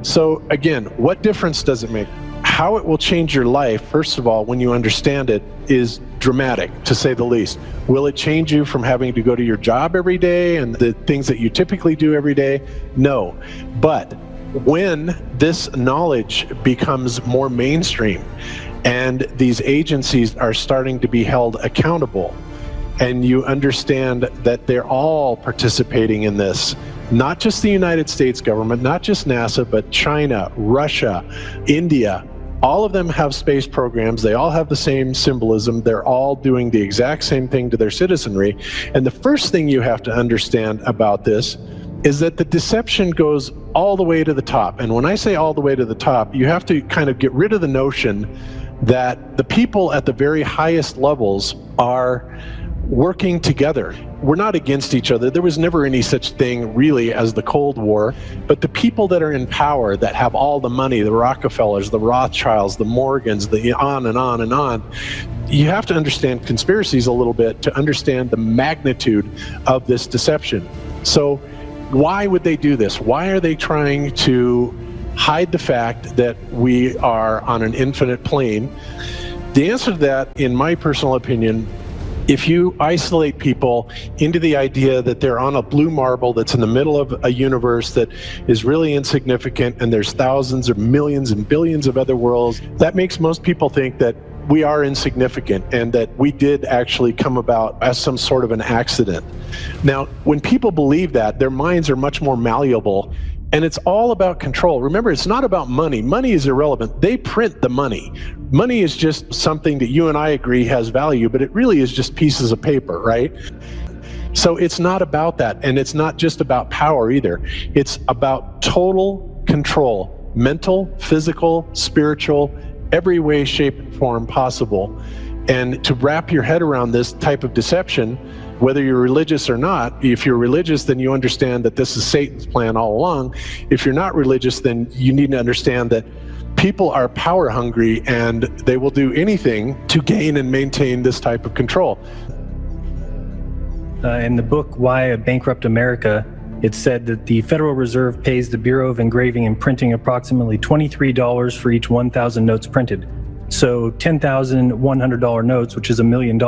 So again, what difference does it make? How it will change your life, first of all, when you understand it, is dramatic, to say the least. Will it change you from having to go to your job every day and the things that you typically do every day? No. But when this knowledge becomes more mainstream and these agencies are starting to be held accountable, and you understand that they're all participating in this, not just the United States government, not just NASA, but China, Russia, India, all of them have space programs. They all have the same symbolism. They're all doing the exact same thing to their citizenry. And the first thing you have to understand about this is that the deception goes all the way to the top. And when I say all the way to the top, you have to kind of get rid of the notion that the people at the very highest levels are working together. We're not against each other. There was never any such thing really as the Cold War, but the people that are in power, that have all the money, the Rockefellers, the Rothschilds, the Morgans, the on and on and on, you have to understand conspiracies a little bit to understand the magnitude of this deception. So why would they do this? Why are they trying to hide the fact that we are on an infinite plane? The answer to that, in my personal opinion, if you isolate people into the idea that they're on a blue marble that's in the middle of a universe that is really insignificant and there's thousands or millions and billions of other worlds, that makes most people think that we are insignificant and that we did actually come about as some sort of an accident. Now, when people believe that, their minds are much more malleable. And it's all about control. Remember, it's not about money. Money is irrelevant. They print the money. Money is just something that you and I agree has value, but it really is just pieces of paper, right? So it's not about that. And it's not just about power either. It's about total control, mental, physical, spiritual, every way, shape, and form possible. And to wrap your head around this type of deception, whether you're religious or not, if you're religious, then you understand that this is Satan's plan all along. If you're not religious, then you need to understand that people are power hungry and they will do anything to gain and maintain this type of control. In the book, Why a Bankrupt America, it said that the Federal Reserve pays the Bureau of Engraving and Printing approximately $23 for each 1,000 notes printed. So $10,100 notes, which is $1 million,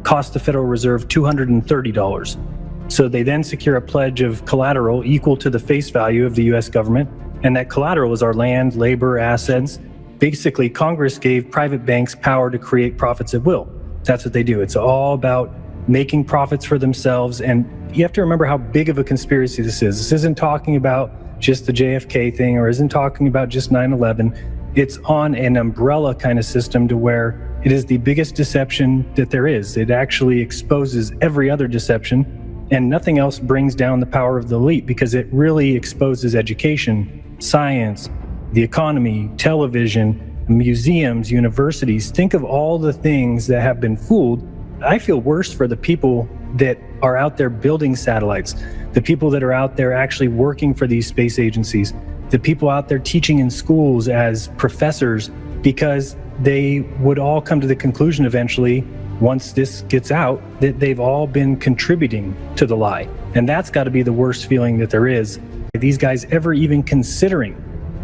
cost the Federal Reserve $230. So they then secure a pledge of collateral equal to the face value of the US government, and that collateral is our land, labor, assets. Basically, Congress gave private banks power to create profits at will. That's what they do. It's all about making profits for themselves, and you have to remember how big of a conspiracy this is. This isn't talking about just the JFK thing, or isn't talking about just 9/11. It's on an umbrella kind of system to where it is the biggest deception that there is. It actually exposes every other deception, and nothing else brings down the power of the elite, because it really exposes education, science, the economy, television, museums, universities. Think of all the things that have been fooled. I feel worse for the people that are out there building satellites, the people that are out there actually working for these space agencies, the people out there teaching in schools as professors, because they would all come to the conclusion eventually, once this gets out, that they've all been contributing to the lie. And that's got to be the worst feeling that there is. These guys ever even considering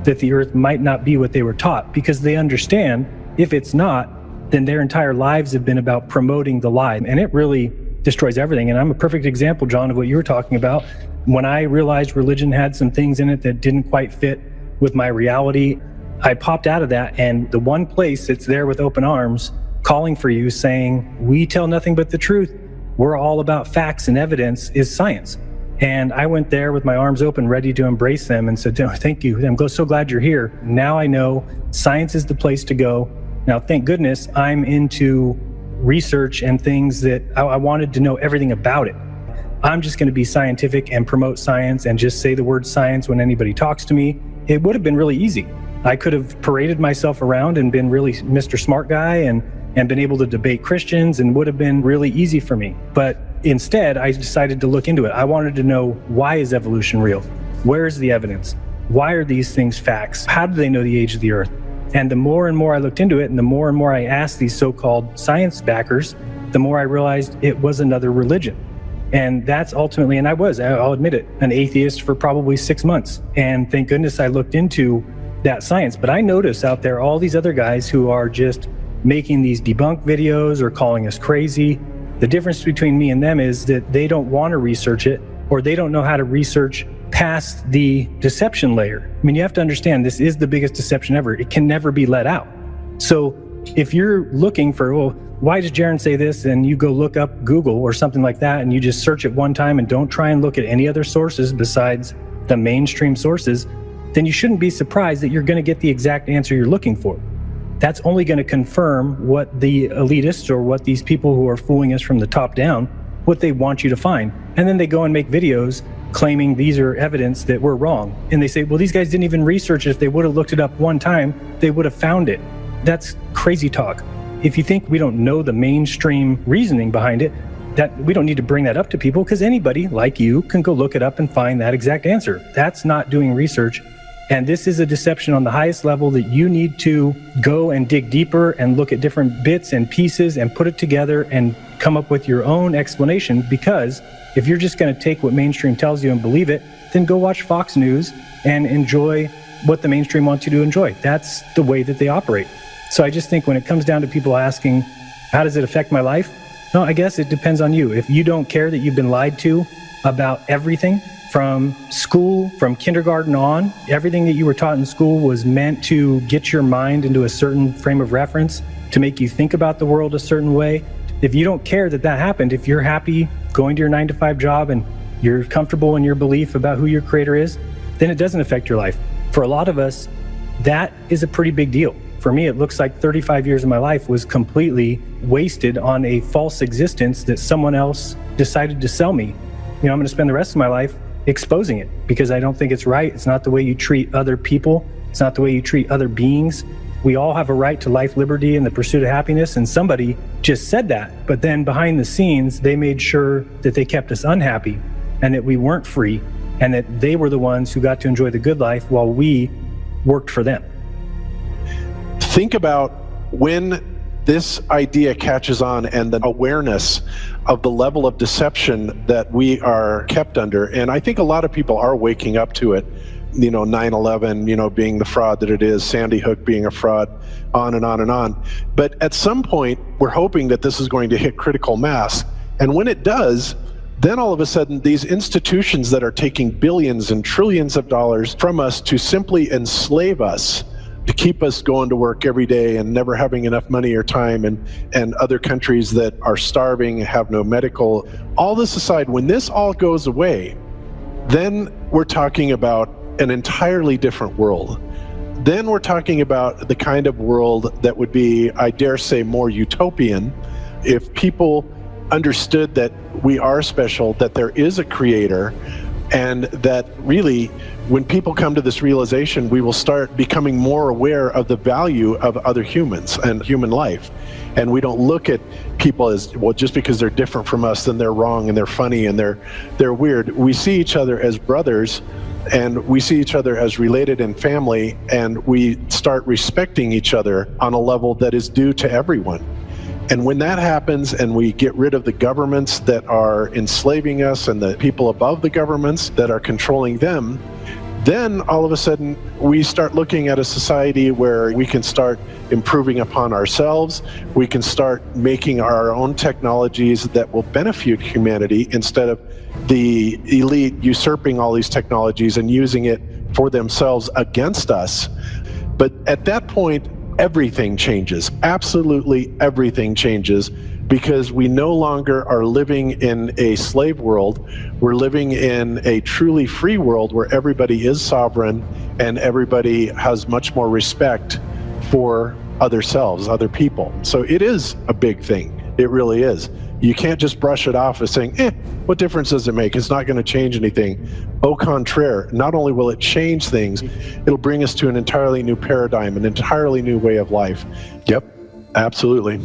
that the Earth might not be what they were taught, because they understand if it's not, then their entire lives have been about promoting the lie. And it really destroys everything. And I'm a perfect example, John, of what you were talking about. When I realized religion had some things in it that didn't quite fit with my reality, I popped out of that, and the one place that's there with open arms calling for you, saying, we tell nothing but the truth, we're all about facts and evidence, is science. And I went there with my arms open, ready to embrace them, and said, oh, thank you, I'm so glad you're here. Now I know science is the place to go. Now, thank goodness I'm into research and things that I wanted to know everything about it. I'm just going to be scientific and promote science and just say the word science when anybody talks to me. It would have been really easy. I could have paraded myself around and been really Mr. Smart Guy and been able to debate Christians, and would have been really easy for me. But instead, I decided to look into it. I wanted to know, why is evolution real? Where is the evidence? Why are these things facts? How do they know the age of the Earth? And the more and more I looked into it, and the more I asked these so-called science backers, the more I realized it was another religion. And that's ultimately, and I'll admit it, an atheist for probably 6 months. And thank goodness I looked into that science. But I notice out there all these other guys who are just making these debunk videos or calling us crazy. The difference between me and them is that they don't want to research it, or they don't know how to research past the deception layer. I mean, you have to understand, this is the biggest deception ever. It can never be let out. So if you're looking for, well, why does Jaron say this? And you go look up Google or something like that, and you just search it one time and don't try and look at any other sources besides the mainstream sources, then you shouldn't be surprised that you're going to get the exact answer you're looking for. That's only going to confirm what the elitists or what these people who are fooling us from the top down, what they want you to find. And then they go and make videos claiming these are evidence that we're wrong. And they say, well, these guys didn't even research it. If they would have looked it up one time, they would have found it. That's crazy talk. If you think we don't know the mainstream reasoning behind it, that we don't need to bring that up to people, because anybody like you can go look it up and find that exact answer. That's not doing research. And this is a deception on the highest level that you need to go and dig deeper and look at different bits and pieces and put it together and come up with your own explanation. Because if you're just going to take what mainstream tells you and believe it, then go watch Fox News and enjoy what the mainstream wants you to enjoy. That's the way that they operate. So I just think when it comes down to people asking, how does it affect my life? No, I guess it depends on you. If you don't care that you've been lied to about everything, from school, from kindergarten on, everything that you were taught in school was meant to get your mind into a certain frame of reference, to make you think about the world a certain way. If you don't care that that happened, if you're happy going to your 9-to-5 job and you're comfortable in your belief about who your creator is, then it doesn't affect your life. For a lot of us, that is a pretty big deal. For me, it looks like 35 years of my life was completely wasted on a false existence that someone else decided to sell me. I'm going to spend the rest of my life exposing it because I don't think it's right. It's not the way you treat other people. It's not the way you treat other beings. We all have a right to life, liberty, and the pursuit of happiness. And somebody just said that. But then behind the scenes, they made sure that they kept us unhappy and that we weren't free and that they were the ones who got to enjoy the good life while we worked for them. Think about when this idea catches on and the awareness of the level of deception that we are kept under. And I think a lot of people are waking up to it. 9/11, being the fraud that it is, Sandy Hook being a fraud, on and on and on. But at some point, we're hoping that this is going to hit critical mass. And when it does, then all of a sudden, these institutions that are taking billions and trillions of dollars from us to simply enslave us, to keep us going to work every day and never having enough money or time, and other countries that are starving, have no medical, all this aside, when this all goes away, then we're talking about an entirely different world. Then we're talking about the kind of world that would be, I dare say, more utopian if people understood that we are special, that there is a creator, and that really, when people come to this realization, we will start becoming more aware of the value of other humans and human life. And we don't look at people as, well, just because they're different from us, then they're wrong and they're funny and they're weird. We see each other as brothers, and we see each other as related in family, and we start respecting each other on a level that is due to everyone. And when that happens and we get rid of the governments that are enslaving us and the people above the governments that are controlling them, then all of a sudden we start looking at a society where we can start improving upon ourselves. We can start making our own technologies that will benefit humanity instead of the elite usurping all these technologies and using it for themselves against us. But at that point, everything changes. Absolutely everything changes, because we no longer are living in a slave world. We're living in a truly free world where everybody is sovereign and everybody has much more respect for other selves, other people. So it is a big thing. It really is. You can't just brush it off as saying, what difference does it make? It's not going to change anything. Au contraire, not only will it change things, it'll bring us to an entirely new paradigm, an entirely new way of life. Yep, absolutely.